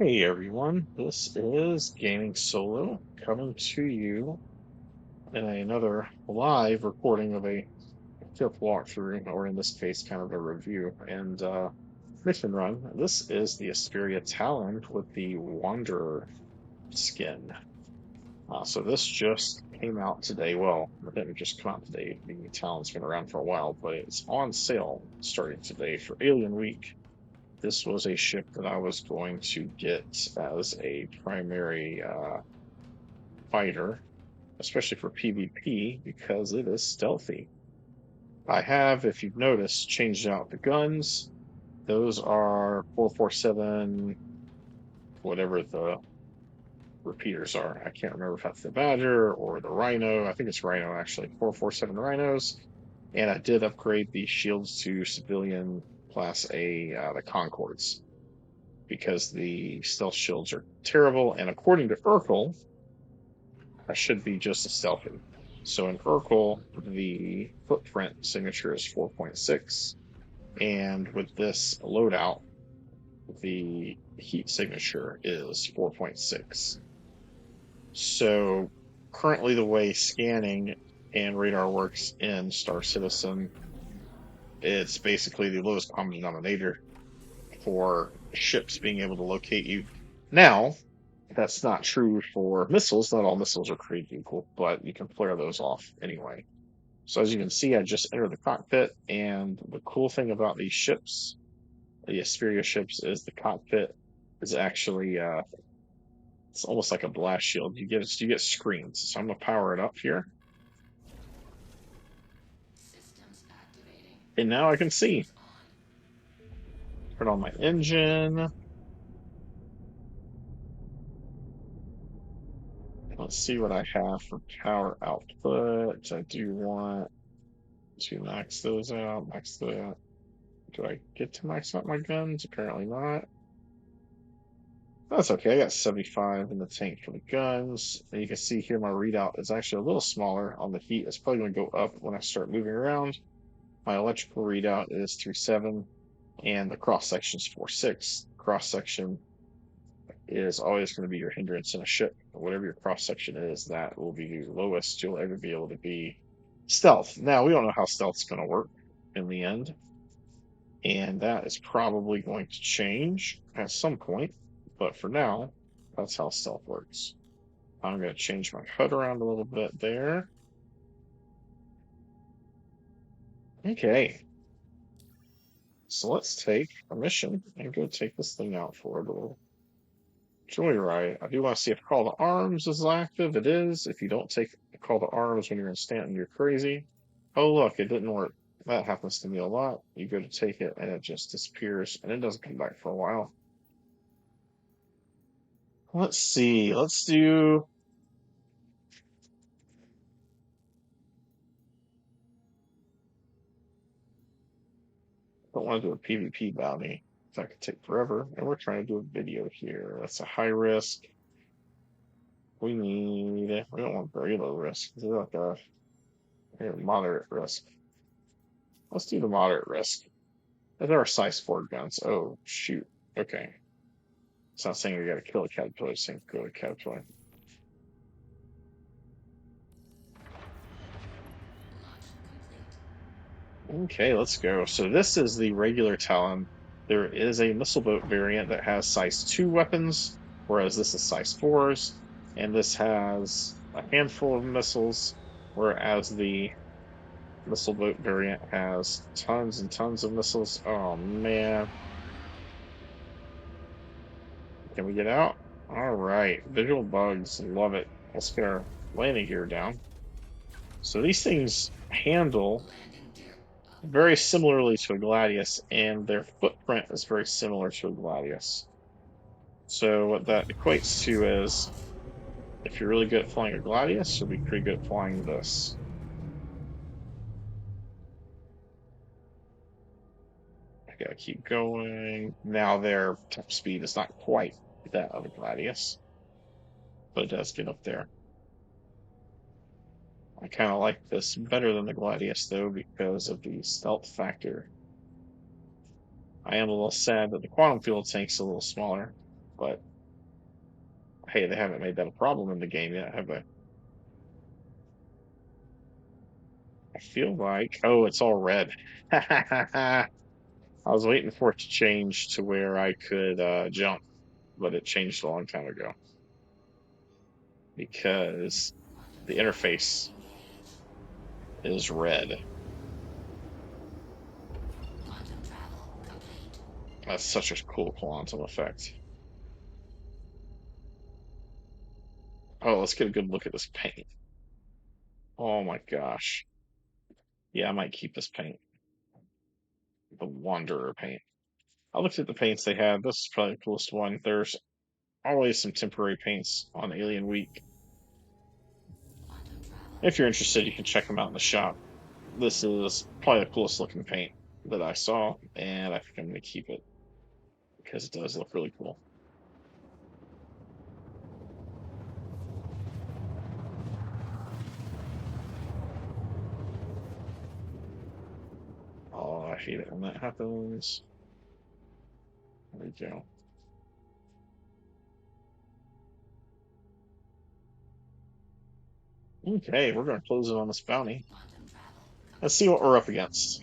Hey everyone, this is Gaming Solo coming to you in another live recording of a fifth walkthrough, or in this case, kind of a review and mission run. This is the Esperia Talon with the Wanderer skin. So this just came out today. Well, it didn't just come out today. The Talon's been around for a while, but it's on sale starting today for Alien Week. This was a ship that I was going to get as a primary fighter, especially for PvP, because it is stealthy. I have, if you've noticed, changed out the guns. Those are 447, whatever the repeaters are. I can't remember if that's the Badger or the Rhino. I think it's Rhino, actually. 447 Rhinos. And I did upgrade the shields to civilian Class A, the Concords, because the stealth shields are terrible, and according to Urkel, I should be just as stealthy. So in Urkel, the footprint signature is 4.6, and with this loadout, the heat signature is 4.6. So currently the way scanning and radar works in Star Citizen, it's basically the lowest common denominator for ships being able to locate you. Now, that's not true for missiles. Not all missiles are created equal, but you can flare those off anyway. So as you can see, I just entered the cockpit, and the cool thing about these ships, the Esperia ships, is the cockpit is actually it's almost like a blast shield. You get screens. So I'm gonna power it up here, and now I can see. Turn on my engine. Let's see what I have for power output. I do want to max those out. Max the. Do I get to max out my guns? Apparently not. That's okay. I got 75 in the tank for the guns. And you can see here my readout is actually a little smaller on the heat. It's probably going to go up when I start moving around. My electrical readout is 3.7, and the cross section is 4.6. Cross section is always going to be your hindrance in a ship. Whatever your cross section is, that will be the lowest you'll ever be able to be stealth. Now, we don't know how stealth's going to work in the end, and that is probably going to change at some point. But for now, that's how stealth works. I'm going to change my HUD around a little bit there. Okay. So let's take a mission and go take this thing out for a little joyride. I do want to see if Call to Arms is active. It is. If you don't take a Call to Arms when you're in Stanton, you're crazy. Oh, look, it didn't work. That happens to me a lot. You go to take it and it just disappears, and it doesn't come back for a while. Let's see. Let's do. Don't want to do a PvP bounty. That could take forever. And we're trying to do a video here. That's a high risk. We don't want very low risk. This is like a moderate risk. Let's do the moderate risk. There are size 4 guns. Oh, shoot. Okay. It's not saying we gotta kill a caterpillar, it's saying go to caterpillar. Okay, let's go. So this is the regular Talon. There is a missile boat variant that has size 2 weapons, whereas this is size 4s. And this has a handful of missiles, whereas the missile boat variant has tons and tons of missiles. Oh, man. Can we get out? All right. Visual bugs. Love it. Let's get our landing gear down. So these things handle very similarly to a Gladius, and their footprint is very similar to a Gladius. So what that equates to is, if you're really good at flying a Gladius, you'll be pretty good at flying this. I gotta keep going. Now their top speed is not quite that of a Gladius, but it does get up there. I kind of like this better than the Gladius, though, because of the stealth factor. I am a little sad that the quantum fuel tank's a little smaller, but Hey, they haven't made that a problem in the game yet, have they? I feel like, oh, it's all red. I was waiting for it to change to where I could jump, but it changed a long time ago because the interface is red. That's such a cool quantum effect. Oh, let's get a good look at this paint. Oh my gosh. Yeah, I might keep this paint. The Wanderer paint. I looked at the paints they have. This is probably the coolest one. There's always some temporary paints on Alien Week. If you're interested, you can check them out in the shop. This is probably the coolest looking paint that I saw, and I think I'm going to keep it because it does look really cool. Oh, I hate it when that happens. There we go. Okay, we're going to close it on this bounty. Let's see what we're up against.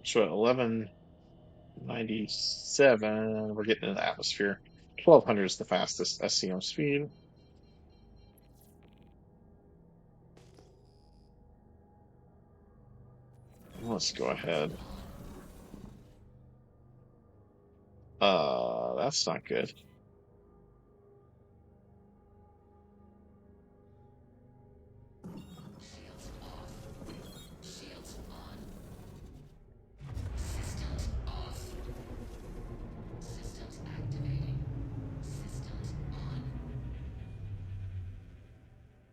So at 1197, we're getting in the atmosphere. 1200 is the fastest SCM speed. Let's go ahead. That's not good.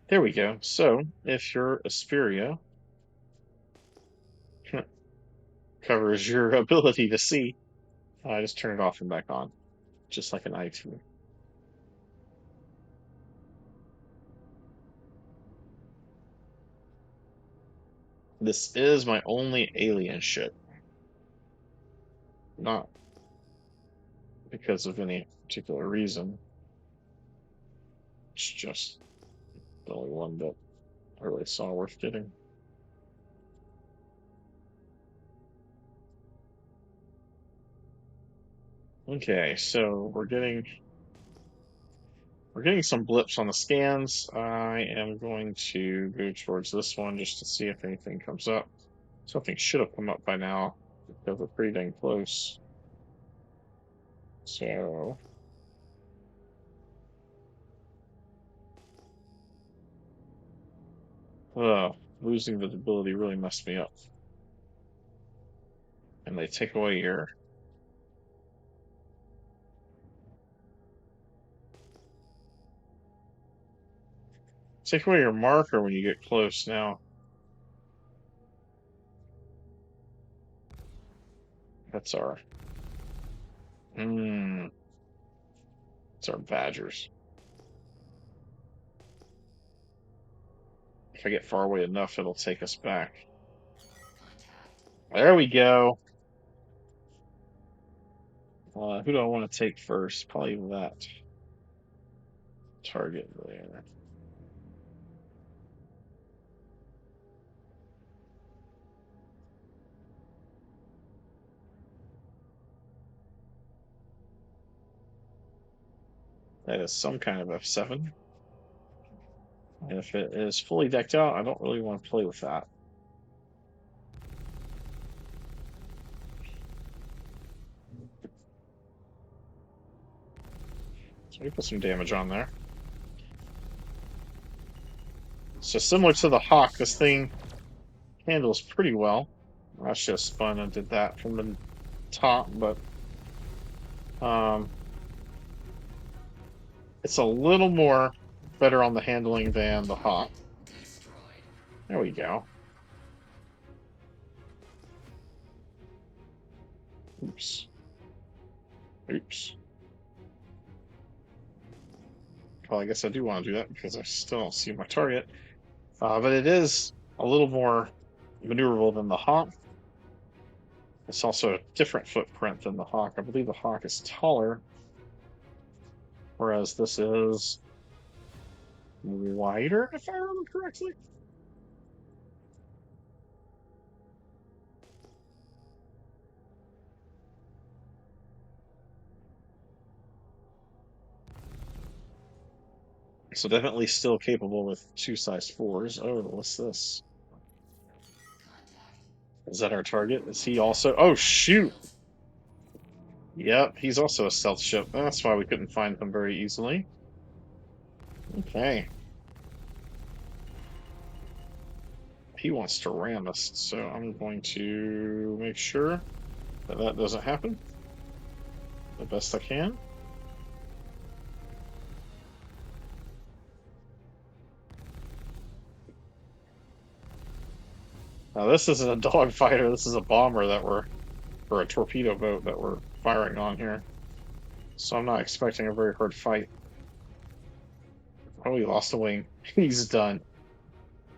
There we go. So if your Esperia covers your ability to see, I just turn it off and back on, just like an IT. This is my only alien ship, not because of any particular reason. It's just the only one that I really saw worth getting. Okay, so we're getting some blips on the scans. I am going to go towards this one just to see if anything comes up. Something should have come up by now because we're pretty dang close. So, losing the ability really messed me up. And they take away your marker when you get close now. That's our mm, it's our badgers. If I get far away enough, it'll take us back. There we go. Who do I want to take first? Probably that target there. That is some kind of F7. And if it is fully decked out, I don't really want to play with that. So we put some damage on there. So similar to the Hawk, this thing handles pretty well. I should have spun and did that from the top, but um, it's a little more better on the handling than the Hawk. There we go. Oops. Oops. Well, I guess I do want to do that because I still don't see my target. But it is a little more maneuverable than the Hawk. It's also a different footprint than the Hawk. I believe the Hawk is taller, whereas this is wider, if I remember correctly. So definitely still capable with 2 size 4s. Oh, what's this? Is that our target? Is he also? Oh, shoot! Yep, he's also a stealth ship. That's why we couldn't find him very easily. Okay. He wants to ram us, so I'm going to make sure that that doesn't happen the best I can. Now, this isn't a dogfighter, this is a bomber that we're, or a torpedo boat that we're firing on here. So I'm not expecting a very hard fight. Oh, he lost a wing. He's done.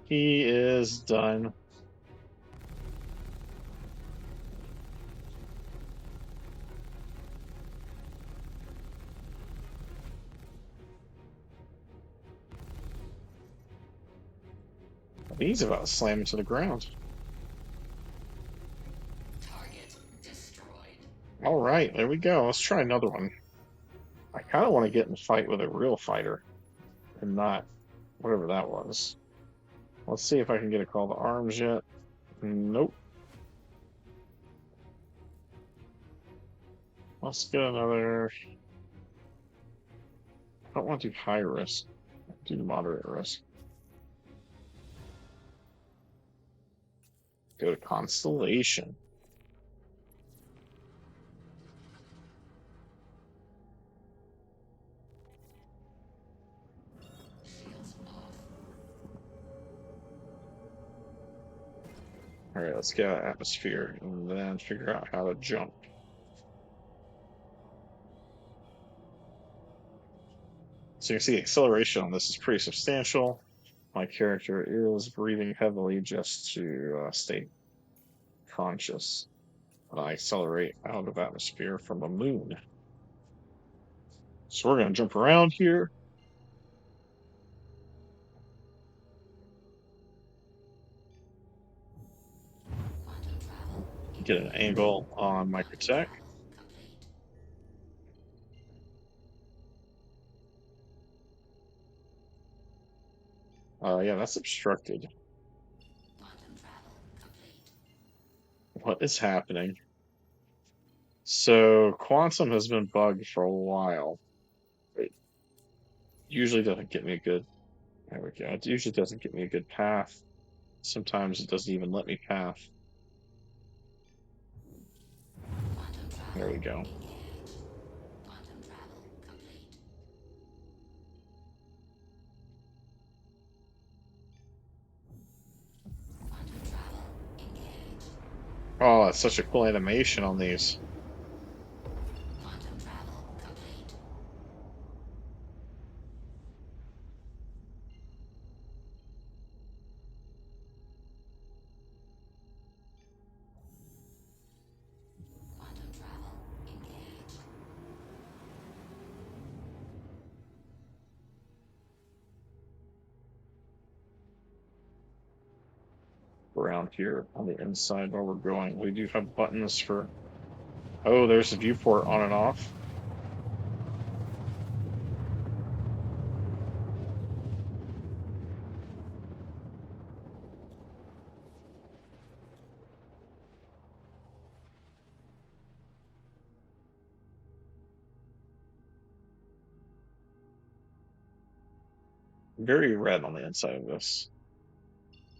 He is done. He's about to slam into the ground. Target destroyed. All right, there we go. Let's try another one. I kind of want to get in a fight with a real fighter and not whatever that was. Let's see if I can get a call to arms yet. Nope. Let's get another. I don't want to do high risk. Do moderate risk. Go to Constellation. Shields off. All right, let's get out of atmosphere and then figure out how to jump. So you can see the acceleration on this is pretty substantial. My character is breathing heavily just to stay conscious. I accelerate out of atmosphere from a moon. So we're going to jump around here. Quantum travel. Get an angle on microtech. Complete. Yeah, that's obstructed. Quantum travel complete. What is happening? So Quantum has been bugged for a while. It usually doesn't get me a good. There we go. It usually doesn't get me a good path. Sometimes it doesn't even let me path. Quantum travel. There we go. Engage. Quantum travel complete. Quantum travel. Engage. Oh, it's such a cool animation on these. Quantum travel complete. Quantum travel. Engage. Around here on the inside where we're going. We do have buttons for. Oh, there's the viewport on and off. Very red on the inside of this.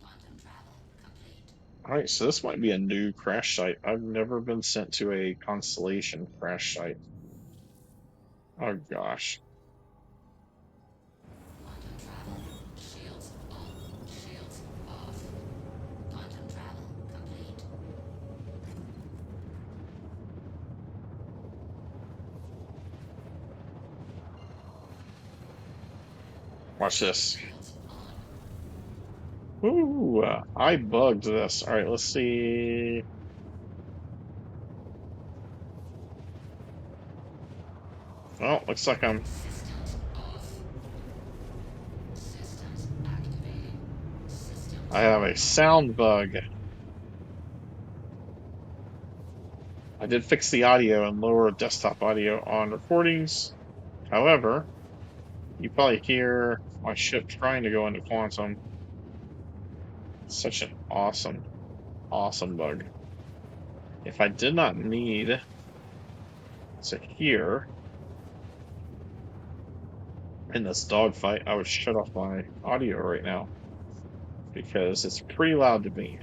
Quantum travel complete. All right, so this might be a new crash site. I've never been sent to a Constellation crash site. Oh gosh. Quantum travel. Shields on. Shields off. Quantum travel complete. Watch this. Shields on. Ooh, I bugged this. All right, let's see. Well, looks like Systems off. Systems activating. I Systems have a on. sound bug. I did fix the audio and lower desktop audio on recordings. However, you probably hear my ship trying to go into quantum. Such an awesome, awesome bug. If I did not need to hear in this dogfight, I would shut off my audio right now because it's pretty loud to me.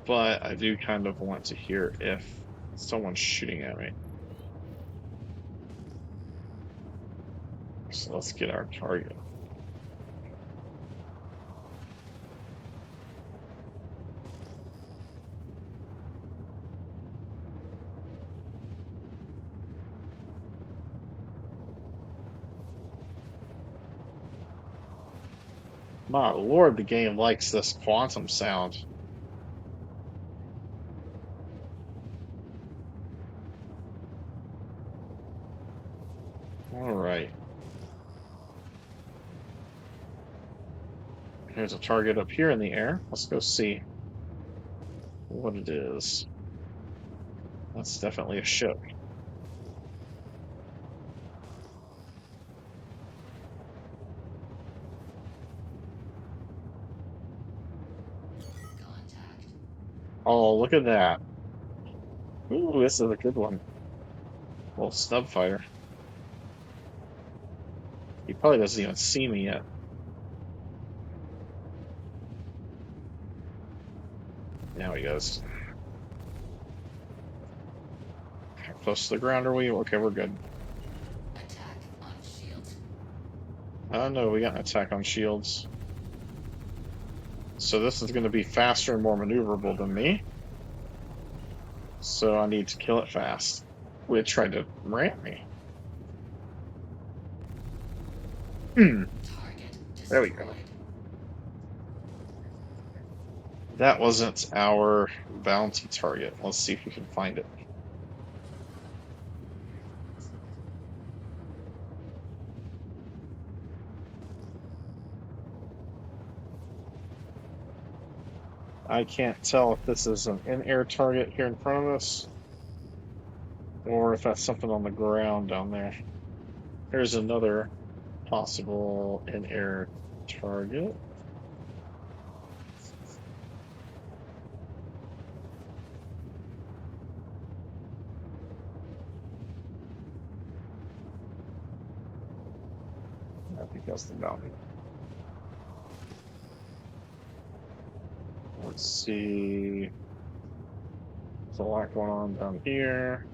But I do kind of want to hear if someone's shooting at me. So let's get our target. My lord, the game likes this quantum sound. All right. There's a target up here in the air. Let's go see what it is. That's definitely a ship. Contact. Oh, look at that. Ooh, this is a good one. Little snub fighter. He probably doesn't even see me yet. Now he goes. How close to the ground are we? Okay, we're good. Attack on shields. Oh no, we got an attack on shields. So this is going to be faster and more maneuverable than me. So I need to kill it fast. It tried to ramp me. Target There we destroyed. go. That wasn't our bounty target. Let's see if we can find it. I can't tell if this is an in-air target here in front of us or if that's something on the ground down there. Here's another possible in-air target. I think that's the bounty. Let's see. There's a lot going on down here.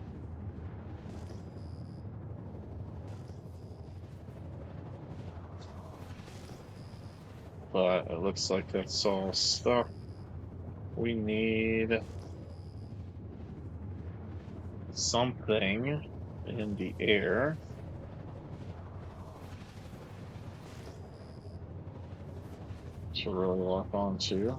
But it looks like that's all stuff we need. Something in the air. To really lock onto.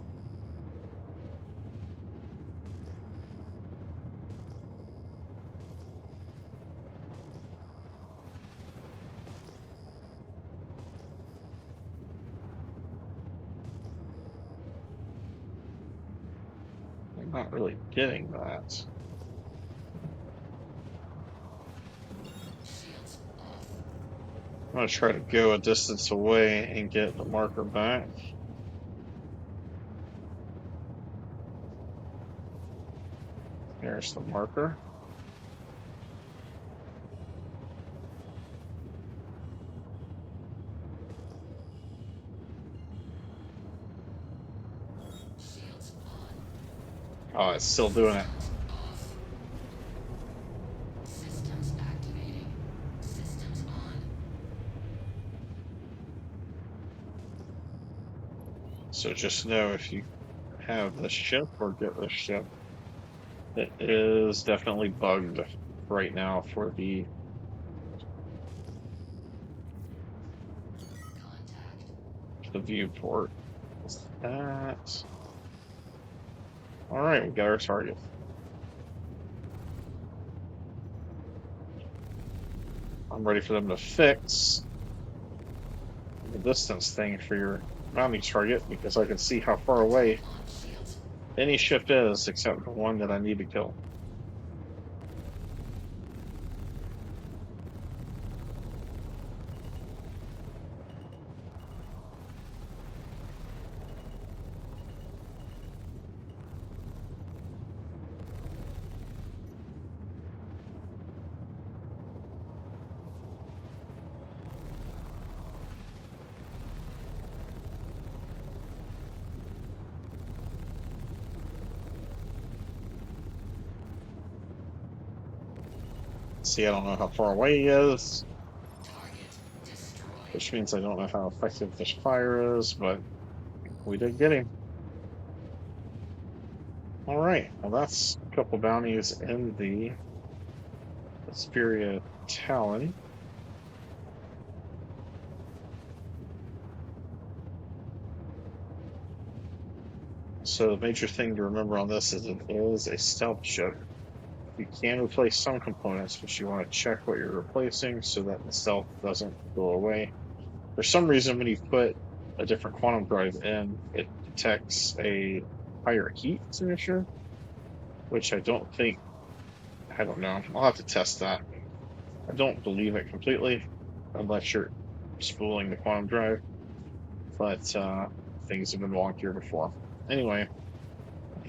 I'm not really getting that. Shields off. I'm gonna try to go a distance away and get the marker back. There's the marker. Shields on. Oh, it's still doing it. Systems off. Systems activating. Systems on. So just know if you have the ship or get the ship, it is definitely bugged right now for the the viewport. What's that? All right, we got our target. I'm ready for them to fix the distance thing for your bounty target because I can see how far Attack away on shields. any ship is except the one that I need to kill. See, I don't know how far away he is, Target destroyed. which means I don't know how effective this fire is, but we did get him. All right, well, that's a couple bounties in the Esperia Talon. So the major thing to remember on this is it is a stealth ship. You can replace some components, but you want to check what you're replacing so that the stealth doesn't go away. For some reason, when you put a different quantum drive in, it detects a higher heat signature, which I don't think, I don't know. I'll have to test that. I don't believe it completely unless you're spooling the quantum drive, but things have been wonkier before. Anyway,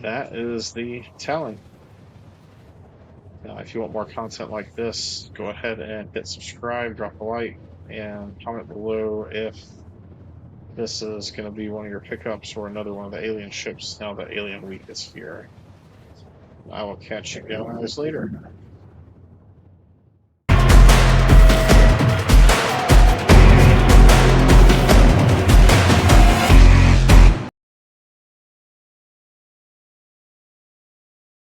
that is the Talon. If you want more content like this, go ahead and hit subscribe, drop a like, and comment below if this is going to be one of your pickups or another one of the alien ships now that Alien Week is here. I will catch you guys later.